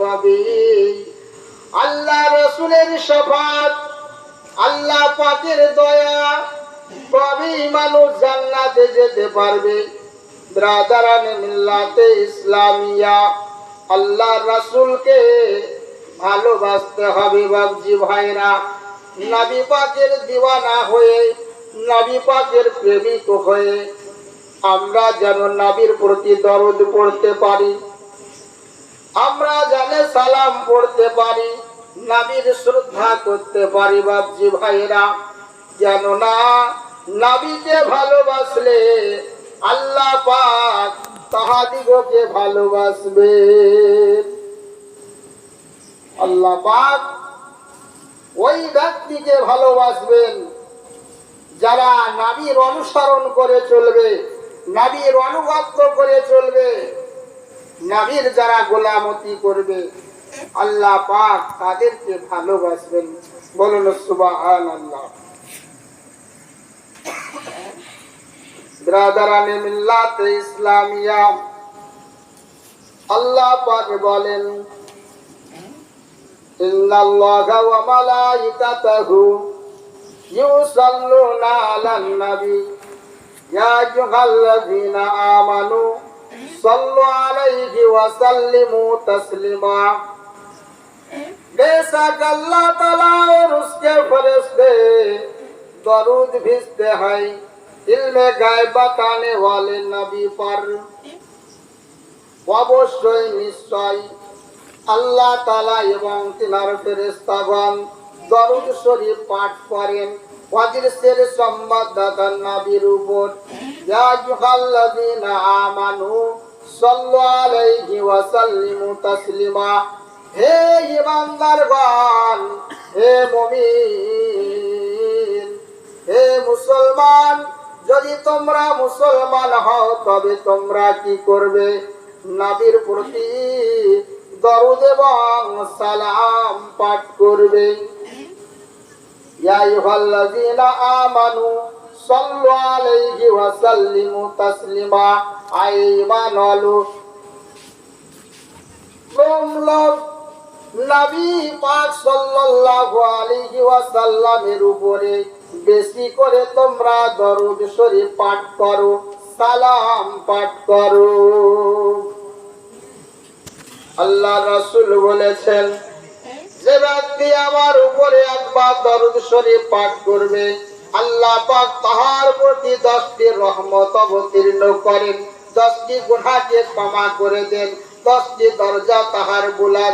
পাবে। আল্লাহ রাসূলের শাফাত, আল্লাহ পাকের দয়া পাবেই মানুষ জান্নাতে যেতে পারবে। ব্রাদারানে মিল্লাতে ইসলামিয়া, আল্লাহ রাসূলকে ভালোবাসতে হবে বাবজি ভাইরা। নবী পাকের দিওয়ানা হয়ে, নবী পাকের প্রেমিক হয়ে আমরা যেন নবীর প্রতি দরুদ পড়তে পারি, আমরা যেন সালাম পড়তে পারি, নবীর শ্রদ্ধা করতে পারি বাবজি ভাইরা। যেন না নবীকে ভালোবাসলে আল্লাহ পাক তাহাদিগকে ভালোবাসবে। আল্লাহ পাক ওই ব্যক্তিকে ভালোবাসবেন যারা নবীর অনুসরণ করে চলবে, নবীর অনুগত করে চলবে, নবীর যারা গোলামতি করবে আল্লাহ পাক তাদেরকে ভালোবাসবেন। বলুন সুবহানাল্লাহ। ব্রাদারানে মিল্লাতে ইসলামিয়া, আল্লাহ পাক বলেন ইন্নাল্লাহা ওয়া মালাইকাতাহু ইউসাল্লুনা আলান নবী ইয়া আইয়ুহাল্লাযীনা আমানু সাল্লু আলাইহি ওয়া সাল্লিমু তাসলিমা। बेशक अल्लाह ताला और उसके फरिश्ते दरूद भेजते हैं इल्मे गायब बताने वाले नबी पर। অবশ্যই নিশ্চয় আল্লাহ তাআলা এবং তিনার ফেরেশতাগণ দরুদ শরীফ পাঠ করেন অদৃশ্যের সংবাদদাতা নবীর উপর। ইয়া আইয়ুহাল্লাযীনা আমানু সাল্লু আলাইহি ওয়া সাল্লিমু তাসলিমা। হে ঈমানদারগণ, হে মুমিন, হে মুসলমান, যদি তোমরা মুসলমান হও তবে তোমরা কি করবে? নবীর প্রতি দরুদ এবং সালাম পাঠ করবে। ইয়া আইয়ুহাল্লাযীনা আমানু সাল্লু আলাইহি ওয়া সাল্লিমু তাসলিমা। আইমানু তোমরা নবী পাক সাল্লাল্লাহু আলাইহি ওয়াসাল্লামের উপরে বেশি করে তোমরা দরুদ শরীফ পাঠ করো, সালাম পাঠ করো। আল্লাহ রাসূল বলেছেন, যে ব্যক্তি আমার উপরে একবার দরুদ শরীফ পাঠ করবে আল্লাহ পাক তাহার প্রতি 10টি রহমত অবতীর্ণ করেন, 10টি গুনাহকে ক্ষমা করে দেন, 10টি দরজা তাহার বুলা